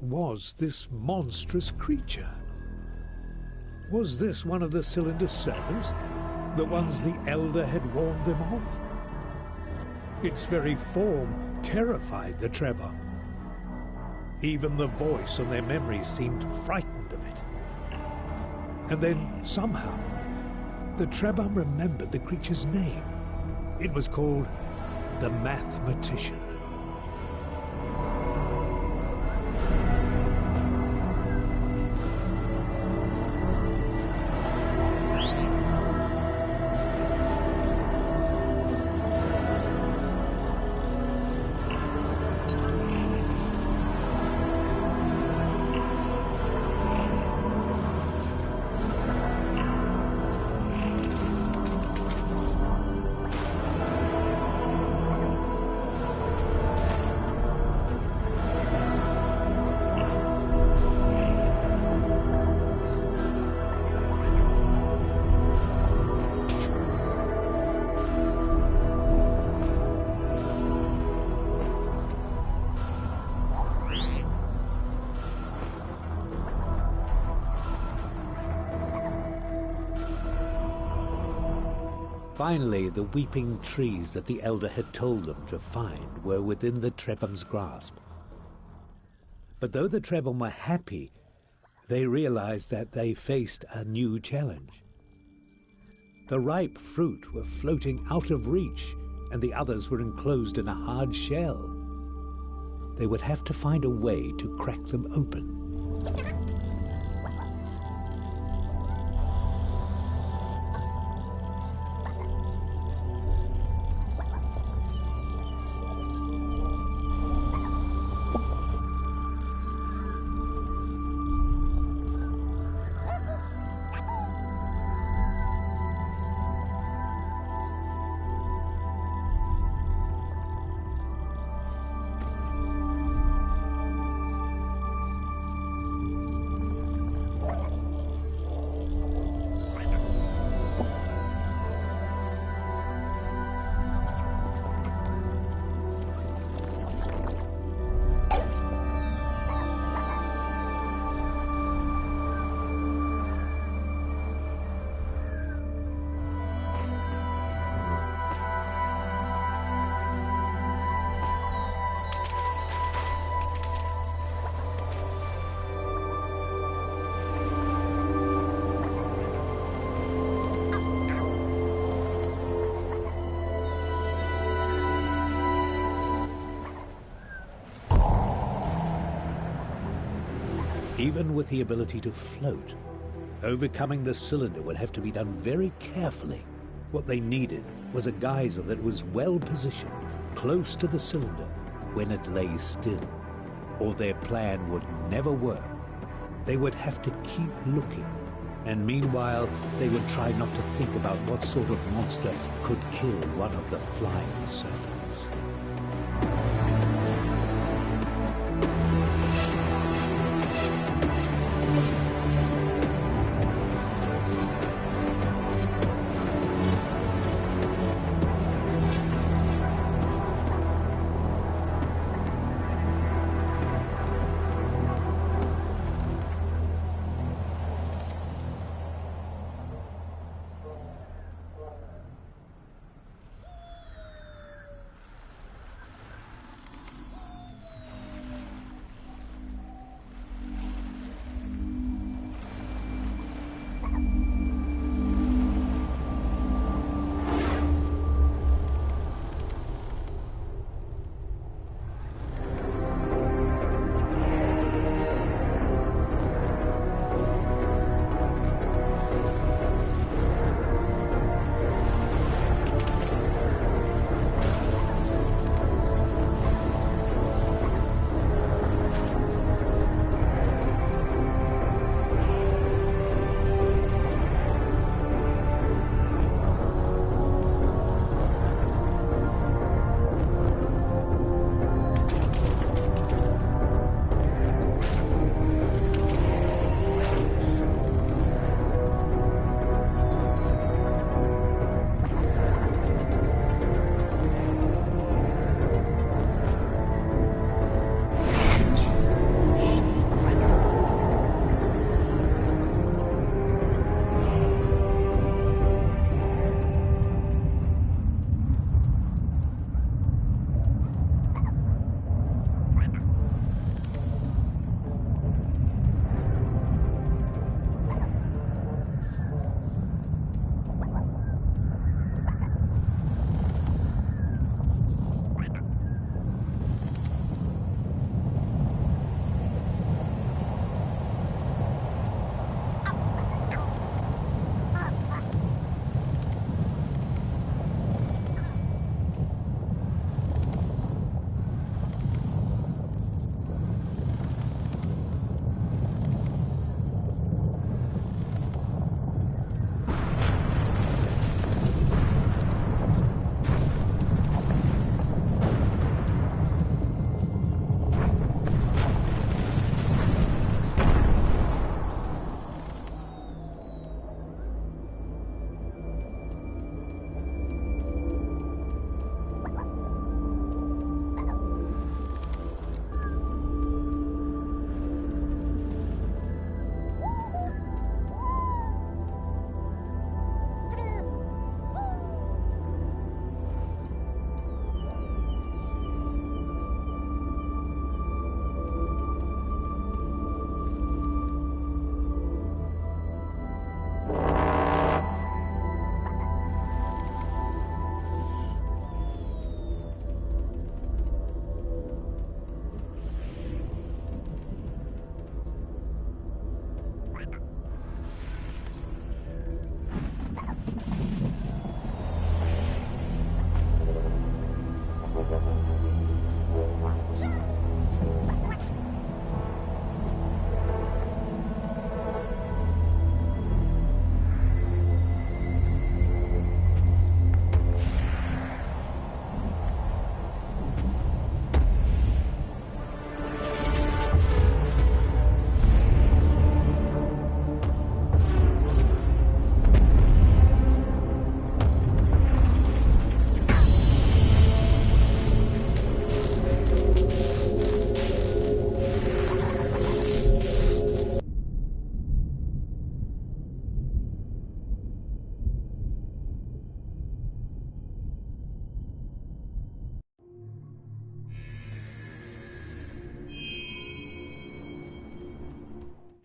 was this monstrous creature? Was this one of the cylinder's servants? The ones the Elder had warned them of? Its very form terrified the Trebhum. Even the voice and their memories seemed frightened of it. And then, somehow, the Trebhum remembered the creature's name. It was called the Mathematician. Finally, the weeping trees that the Elder had told them to find were within the Trebhum's grasp. But though the Trebhum were happy, they realized that they faced a new challenge. The ripe fruit were floating out of reach, and the others were enclosed in a hard shell. They would have to find a way to crack them open. Even with the ability to float, overcoming the cylinder would have to be done very carefully. What they needed was a geyser that was well positioned, close to the cylinder, when it lay still, or their plan would never work. They would have to keep looking, and meanwhile, they would try not to think about what sort of monster could kill one of the flying serpents.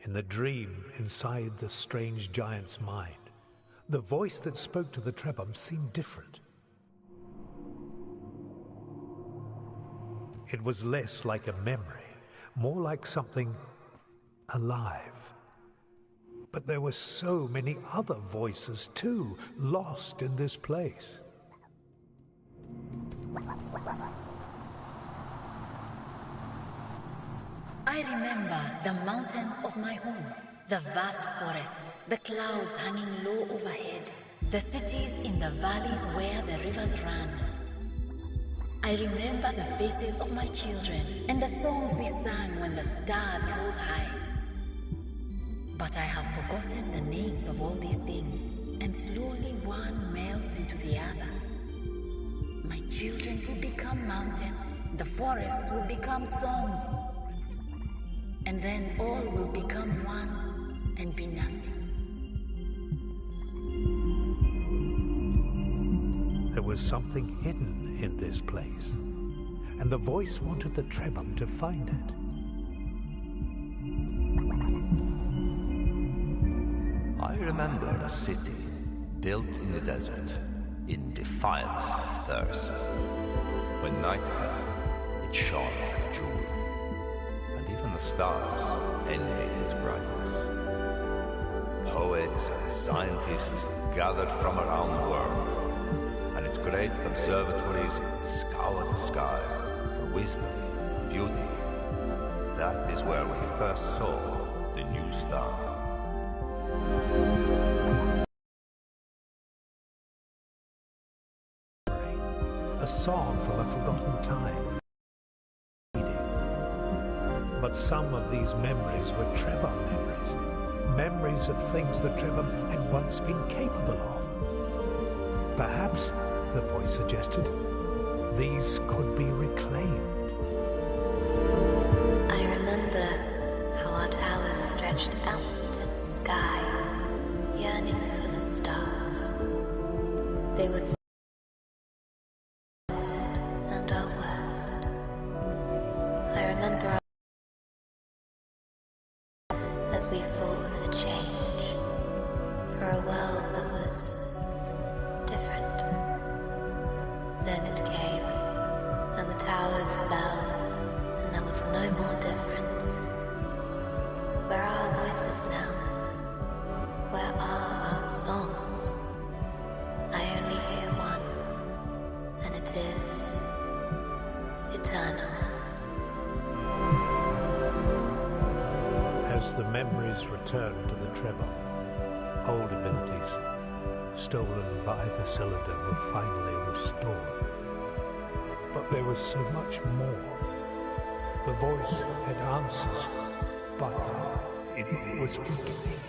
In the dream inside the strange giant's mind, the voice that spoke to the Trebhum seemed different. It was less like a memory, more like something alive. But there were so many other voices too, lost in this place. I remember the mountains of my home, the vast forests, the clouds hanging low overhead, the cities in the valleys where the rivers ran. I remember the faces of my children and the songs we sang when the stars rose high. But I have forgotten the names of all these things, and slowly one melts into the other. My children will become mountains, the forests will become songs, and then all will become one and be nothing. There was something hidden in this place, and the voice wanted the Trebhum to find it. I remember a city built in the desert, in defiance of thirst. When night fell, it shone like a jewel, and even the stars envied its brightness. Poets and scientists gathered from around the world, and its great observatories scoured the sky for wisdom and beauty. That is where we first saw the new star. A song from a forgotten time. But some of these memories were Trebhum memories. Memories of things the Trebhum had once been capable of. Perhaps, the voice suggested, these could be reclaimed. I remember how our towers stretched out to the sky, yearning for the stars. They were and our worst. I remember as we fought for change, for a world that was different. Then it came, and the towers fell, and there was no more difference. Where are our voices now? Where are our songs? I only hear one, and it is eternal. As the memories returned to the Trebhum, old abilities stolen by the cylinder were finally restored. But there was so much more. The voice had answers, but it was weakening.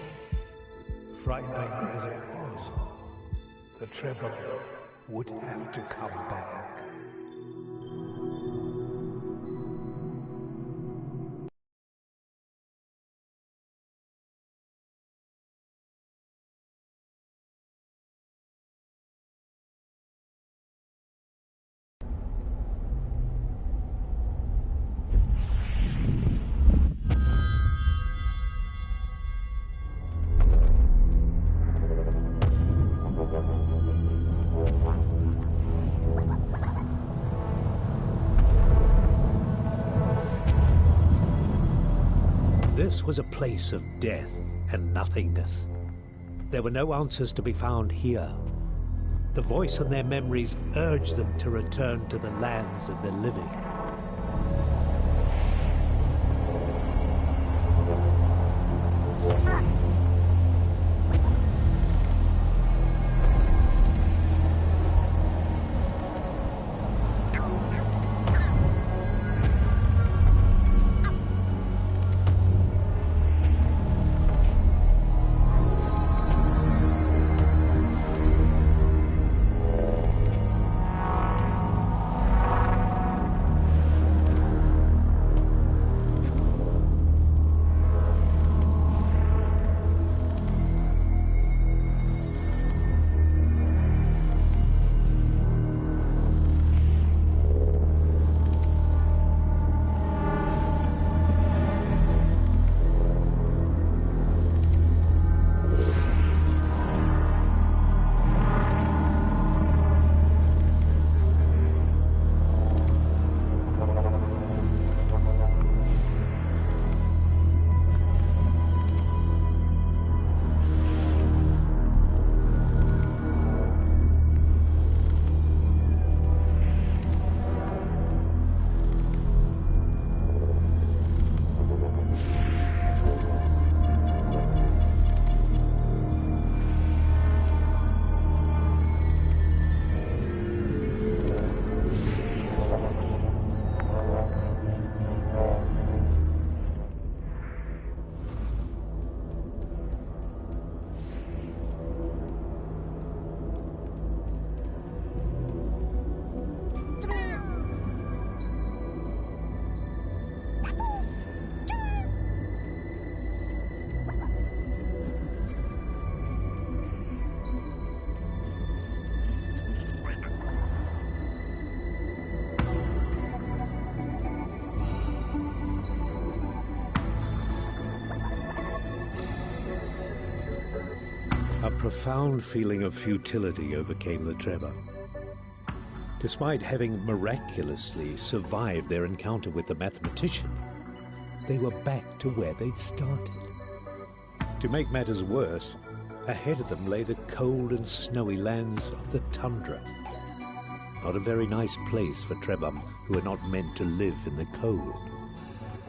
Frightening as it was, the Trebhum would have to come back. This was a place of death and nothingness. There were no answers to be found here. The voice and their memories urged them to return to the lands of the living. A profound feeling of futility overcame the Treba. Despite having miraculously survived their encounter with the mathematician, they were back to where they'd started. To make matters worse, ahead of them lay the cold and snowy lands of the tundra. Not a very nice place for Trebhum, who are not meant to live in the cold.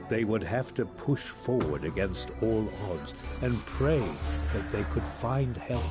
They would have to push forward against all odds and pray that they could find help.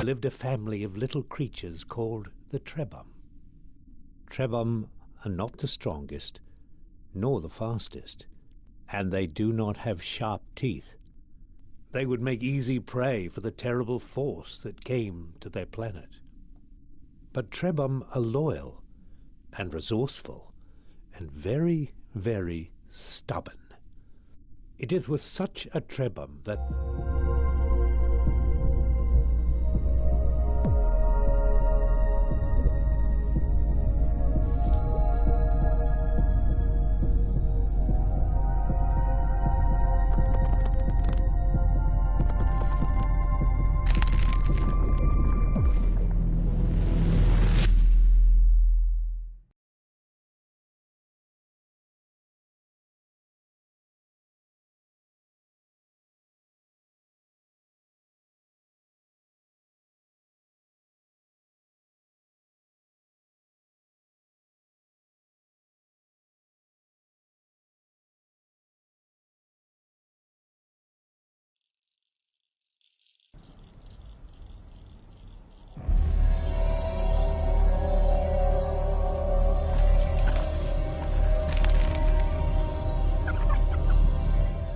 Lived a family of little creatures called the Trebhum. Trebhum are not the strongest, nor the fastest, and they do not have sharp teeth. They would make easy prey for the terrible force that came to their planet. But Trebhum are loyal and resourceful and very, very stubborn. It is with such a Trebhum that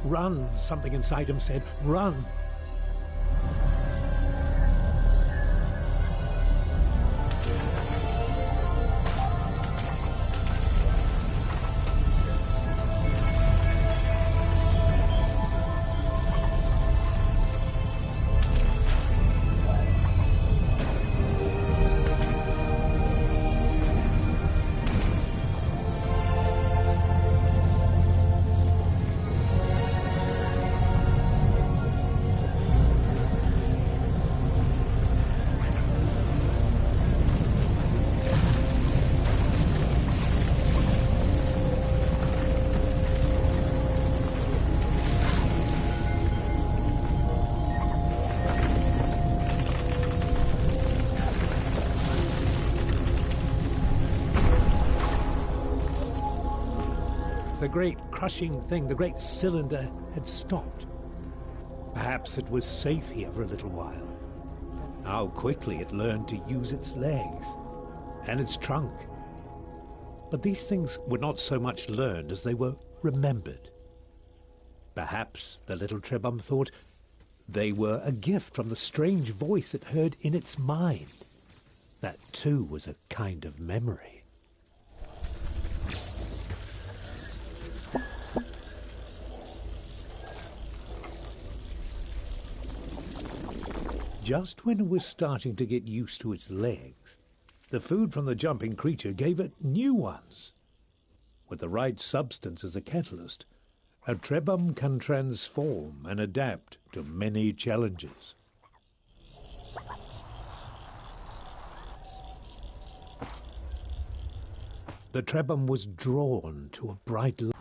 "Run," something inside him said. "Run." The great crushing thing, the great cylinder, had stopped. Perhaps it was safe here for a little while. How quickly it learned to use its legs and its trunk. But these things were not so much learned as they were remembered. Perhaps the little Trebhum thought they were a gift from the strange voice it heard in its mind. That too was a kind of memory. Just when it was starting to get used to its legs, the food from the jumping creature gave it new ones. With the right substance as a catalyst, a Trebhum can transform and adapt to many challenges. The Trebhum was drawn to a bright light.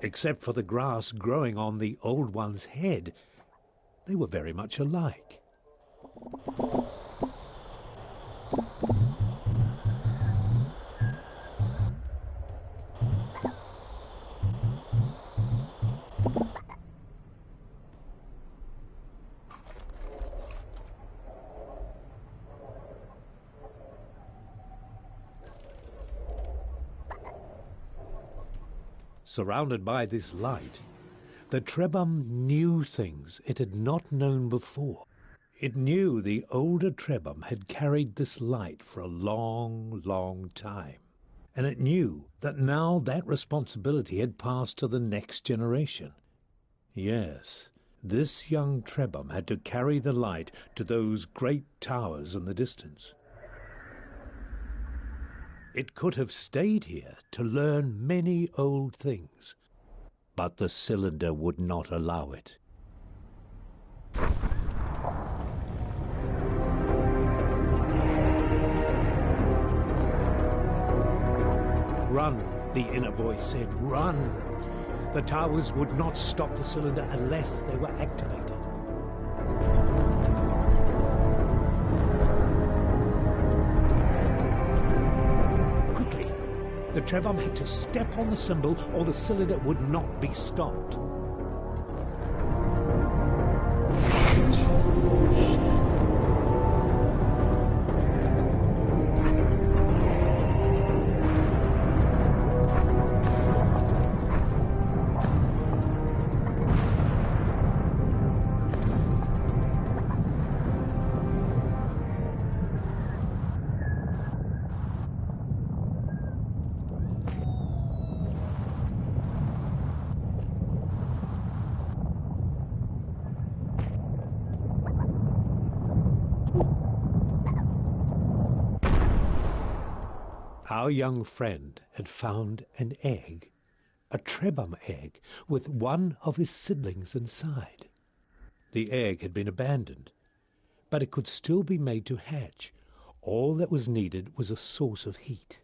Except for the grass growing on the old one's head, they were very much alike. Surrounded by this light, the Trebhum knew things it had not known before. It knew the older Trebhum had carried this light for a long, long time, and it knew that now that responsibility had passed to the next generation. Yes, this young Trebhum had to carry the light to those great towers in the distance. It could have stayed here to learn many old things, but the cylinder would not allow it. Run, the inner voice said, run! The towers would not stop the cylinder unless they were activated. The Trebhum had to step on the symbol or the cylinder would not be stopped. Our young friend had found an egg, a Trebhum egg, with one of his siblings inside. The egg had been abandoned, but it could still be made to hatch. All that was needed was a source of heat.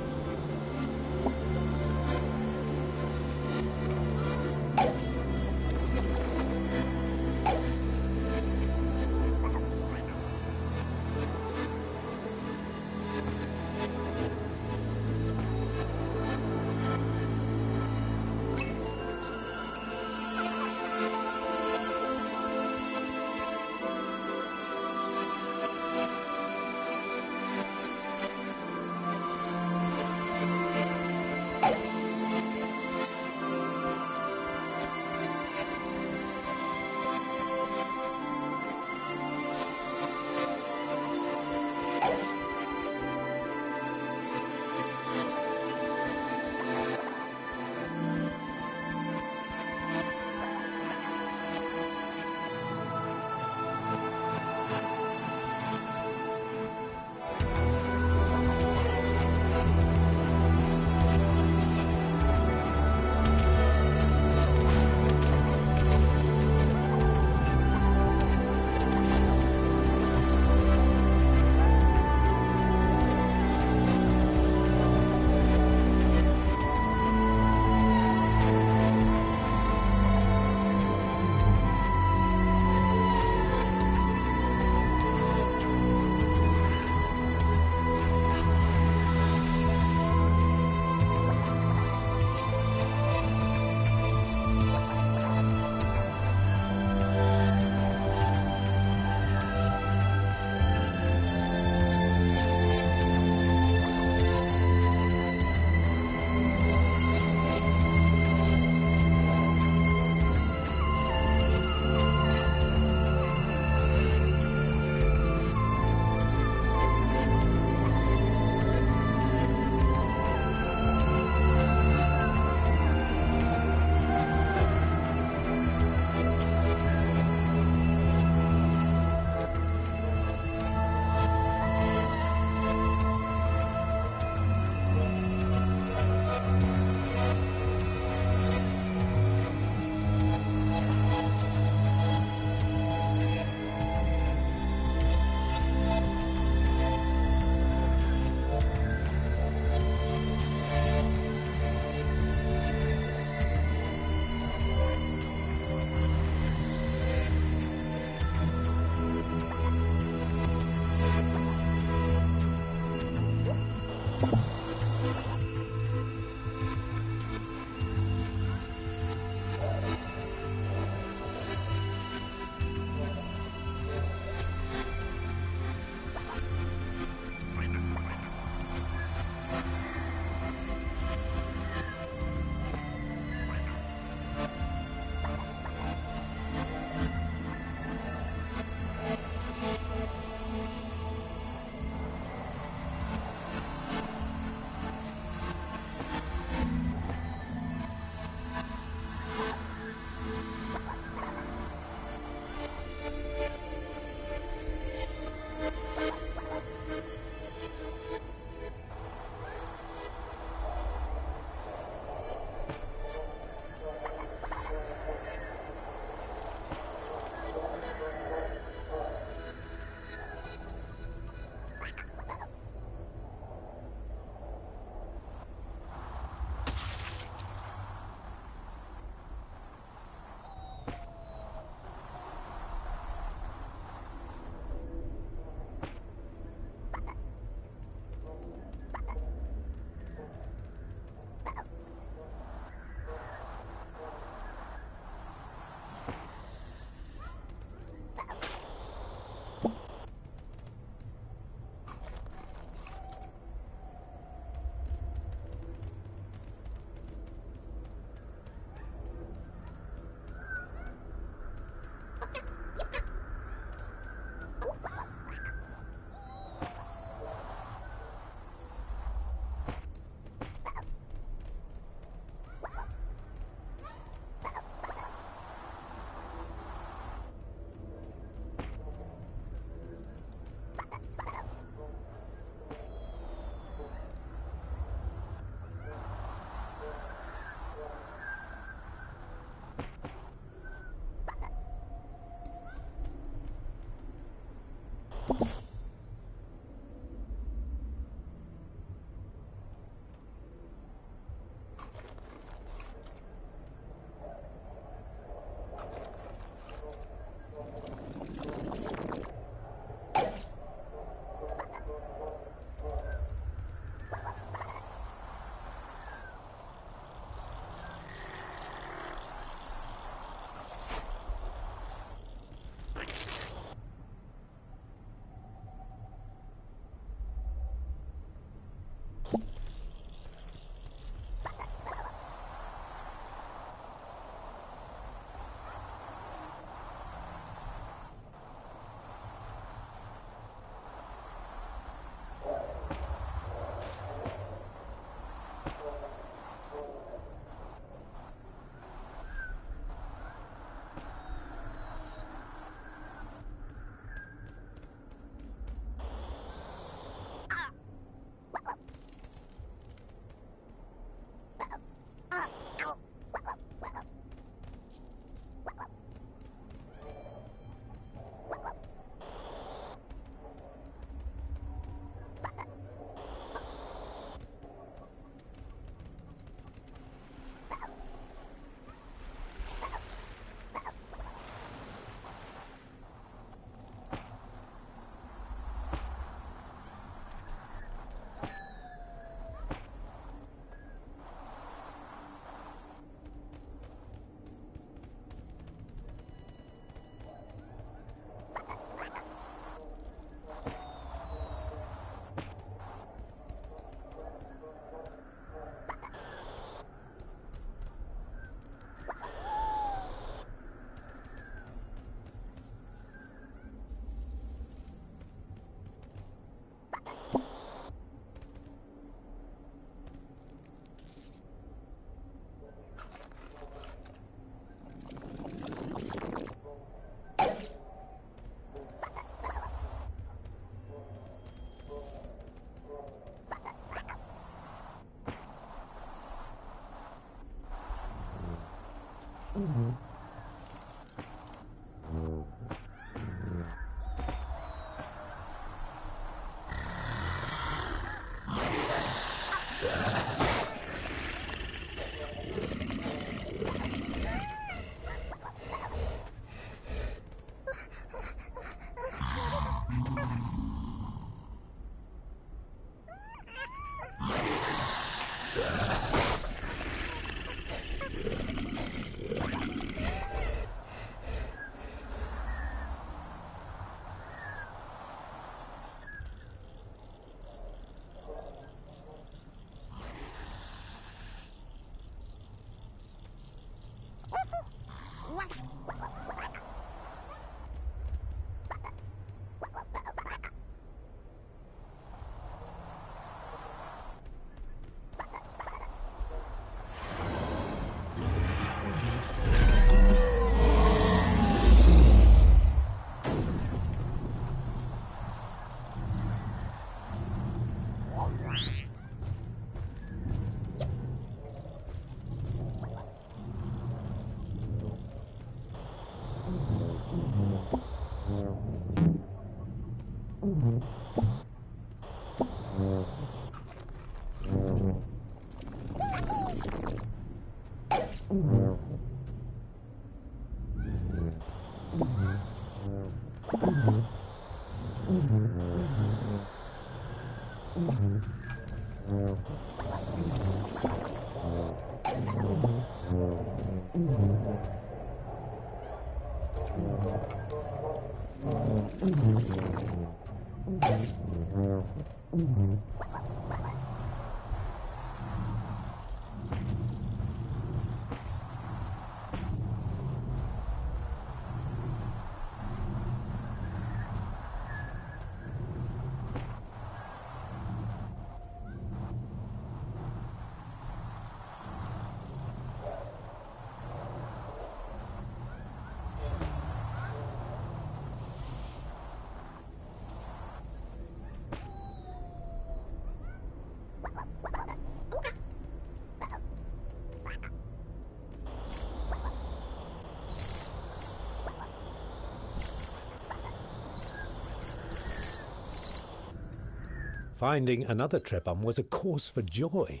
Finding another Trebhum was a cause for joy,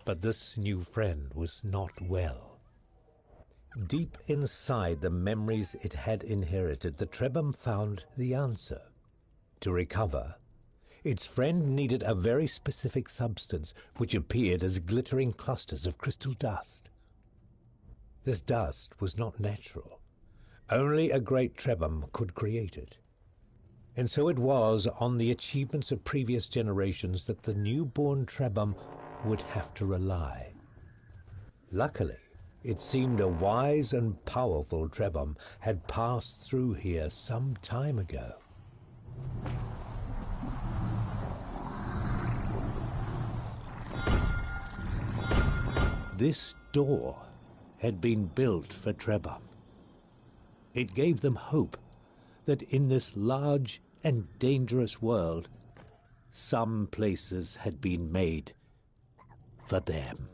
but this new friend was not well. Deep inside the memories it had inherited, the Trebhum found the answer. To recover, its friend needed a very specific substance which appeared as glittering clusters of crystal dust. This dust was not natural. Only a great Trebhum could create it. And so it was on the achievements of previous generations that the newborn Trebhum would have to rely. Luckily, it seemed a wise and powerful Trebhum had passed through here some time ago. This door had been built for Trebhum. It gave them hope that in this large and dangerous world, some places had been made for them.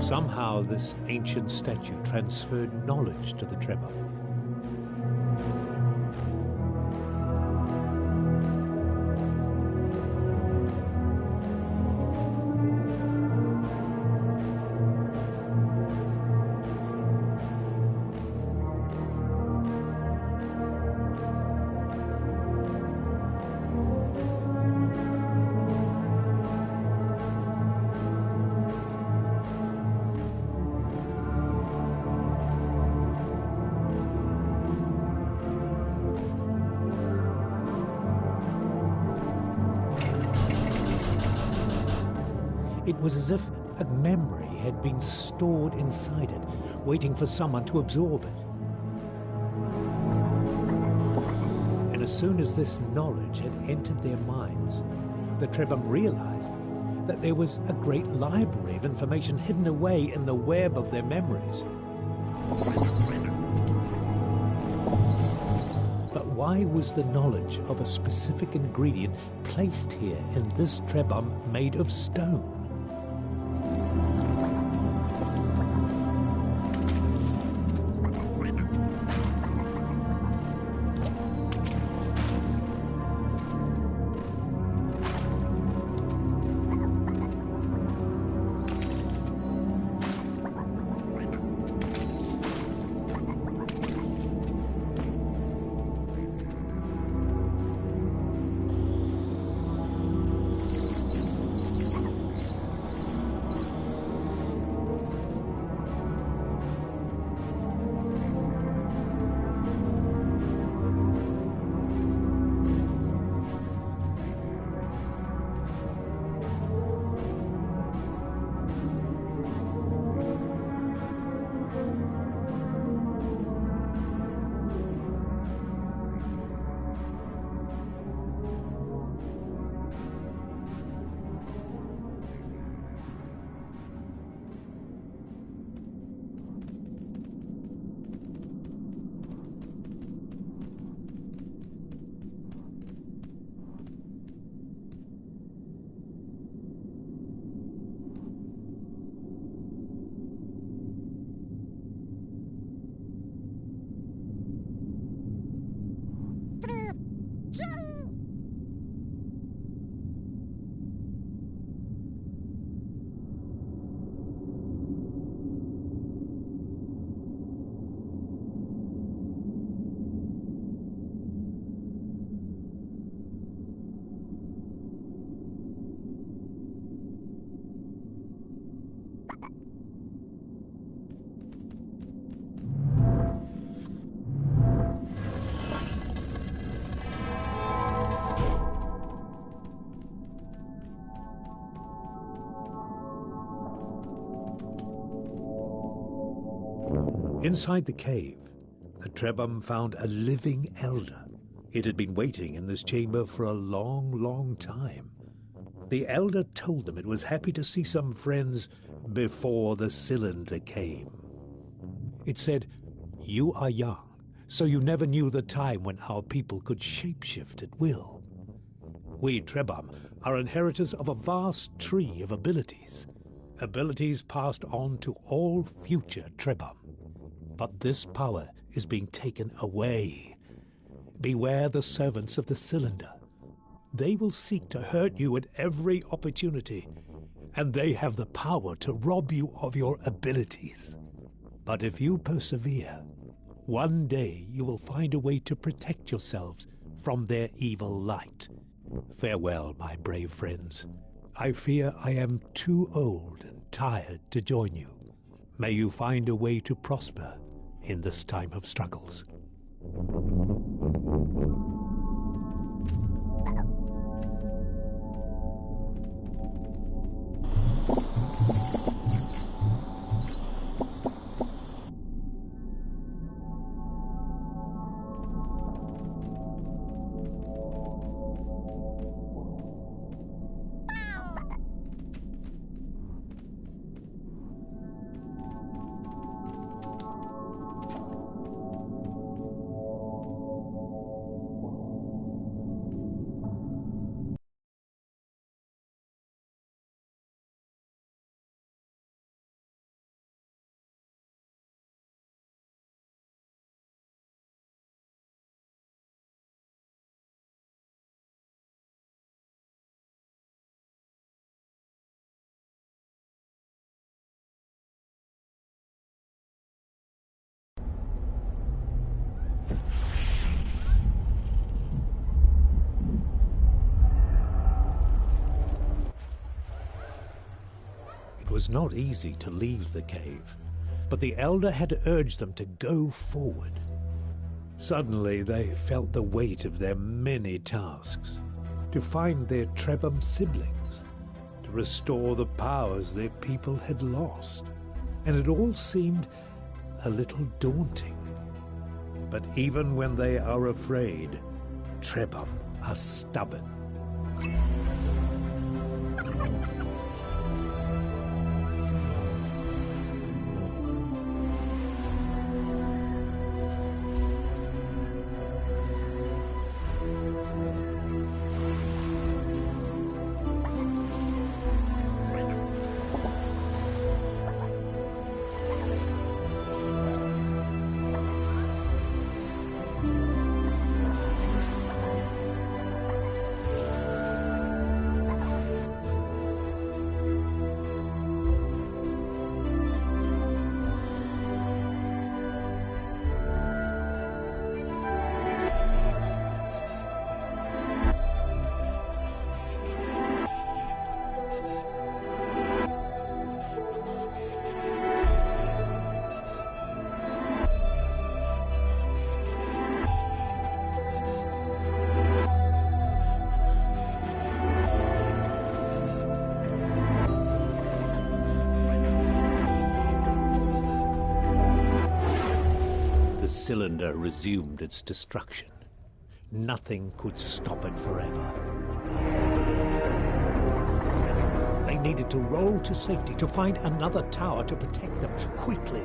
Somehow this ancient statue transferred knowledge to the Trebhum. It was as if a memory had been stored inside it, waiting for someone to absorb it. And as soon as this knowledge had entered their minds, the Trebhum realized that there was a great library of information hidden away in the web of their memories. But why was the knowledge of a specific ingredient placed here in this Trebhum made of stone? Inside the cave, the Trebhum found a living elder. It had been waiting in this chamber for a long, long time. The elder told them it was happy to see some friends before the cylinder came. It said, "You are young, so you never knew the time when our people could shapeshift at will. We Trebhum are inheritors of a vast tree of abilities, abilities passed on to all future Trebhum. But this power is being taken away. Beware the servants of the cylinder. They will seek to hurt you at every opportunity, and they have the power to rob you of your abilities. But if you persevere, one day you will find a way to protect yourselves from their evil light. Farewell, my brave friends. I fear I am too old and tired to join you. May you find a way to prosper in this time of struggles." It was not easy to leave the cave, but the elder had urged them to go forward. Suddenly they felt the weight of their many tasks, to find their Trebhum siblings, to restore the powers their people had lost, and it all seemed a little daunting. But even when they are afraid, Trebhum are stubborn. The cylinder resumed its destruction. Nothing could stop it forever. They needed to roll to safety, to find another tower to protect them quickly.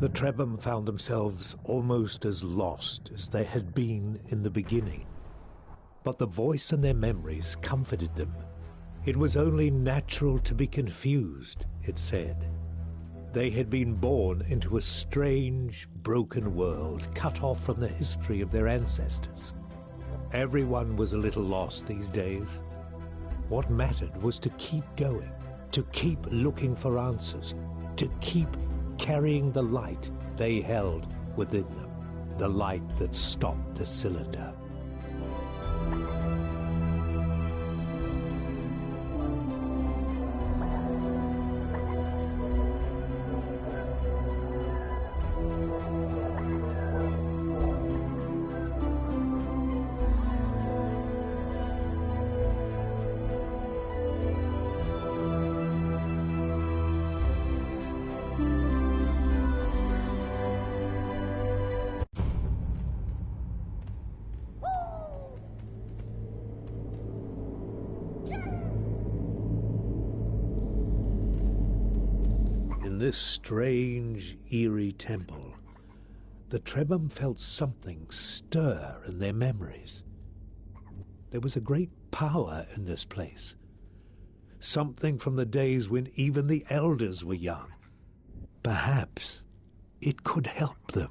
The Trebham found themselves almost as lost as they had been in the beginning. But the voice in their memories comforted them. It was only natural to be confused, it said. They had been born into a strange, broken world, cut off from the history of their ancestors. Everyone was a little lost these days. What mattered was to keep going, to keep looking for answers, to keep carrying the light they held within them, the light that stopped the cylinder. In this strange, eerie temple, the Trebham felt something stir in their memories. There was a great power in this place, something from the days when even the elders were young. Perhaps it could help them.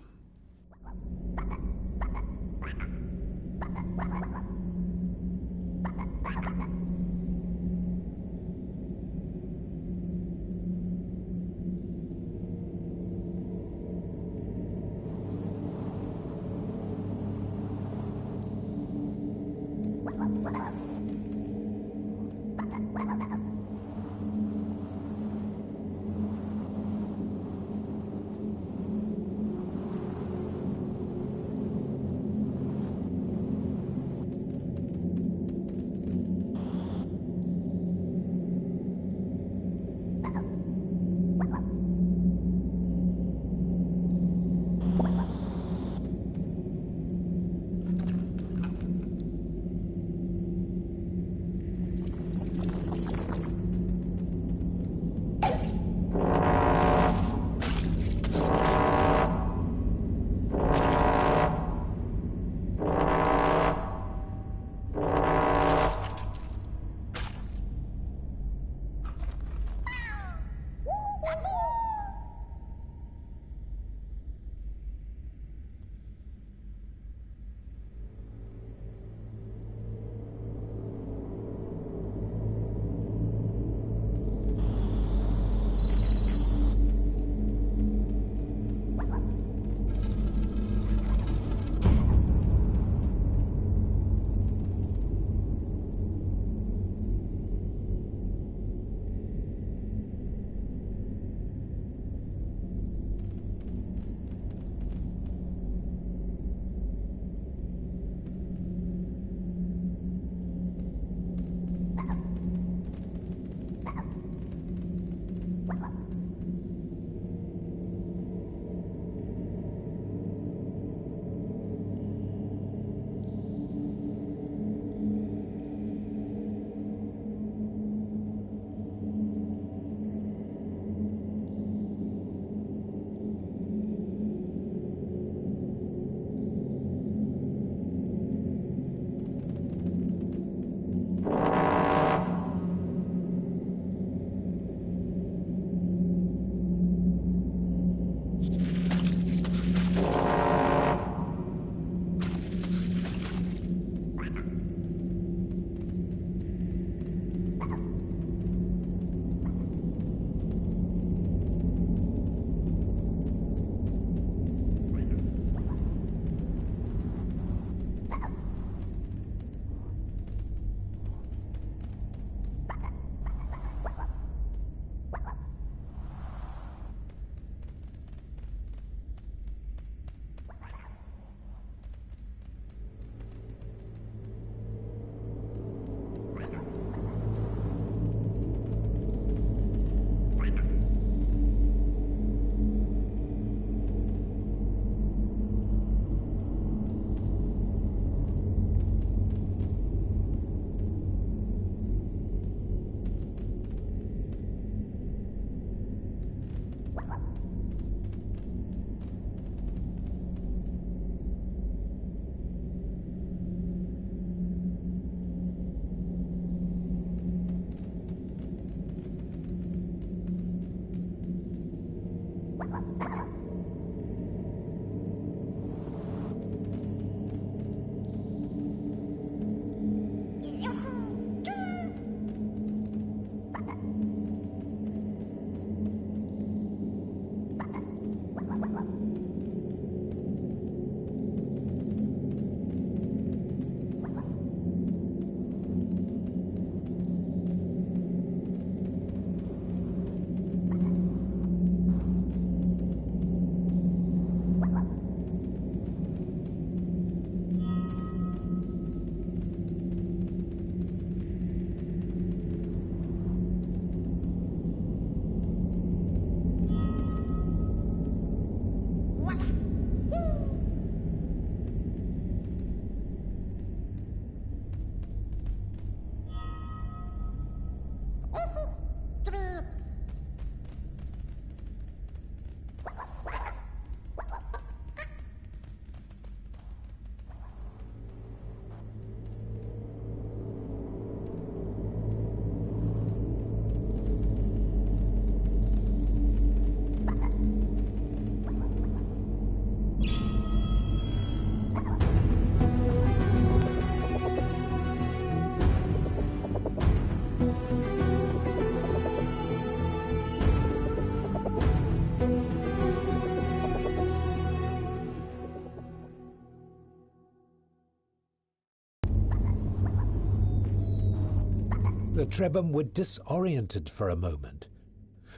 The Trebhum were disoriented for a moment.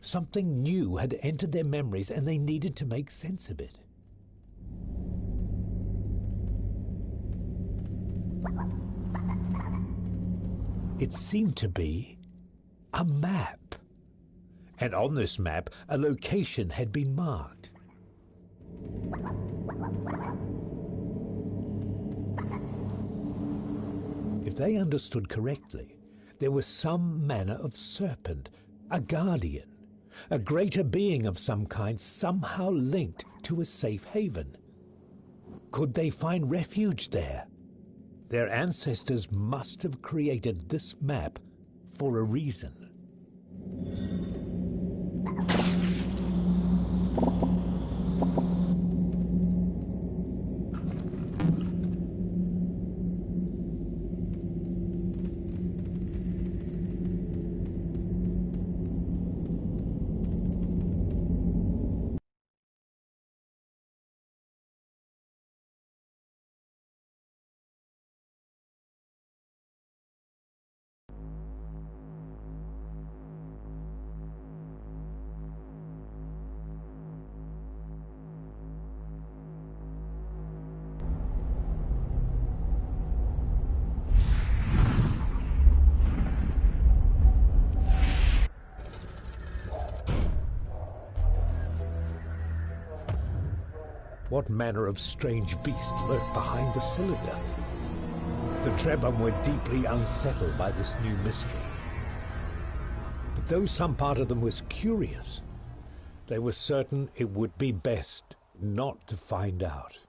Something new had entered their memories and they needed to make sense of it. It seemed to be a map. And on this map, a location had been marked. If they understood correctly, there was some manner of serpent, a guardian, a greater being of some kind, somehow linked to a safe haven. Could they find refuge there? Their ancestors must have created this map for a reason. What manner of strange beast lurked behind the cylinder? The Trebhum were deeply unsettled by this new mystery. But though some part of them was curious, they were certain it would be best not to find out.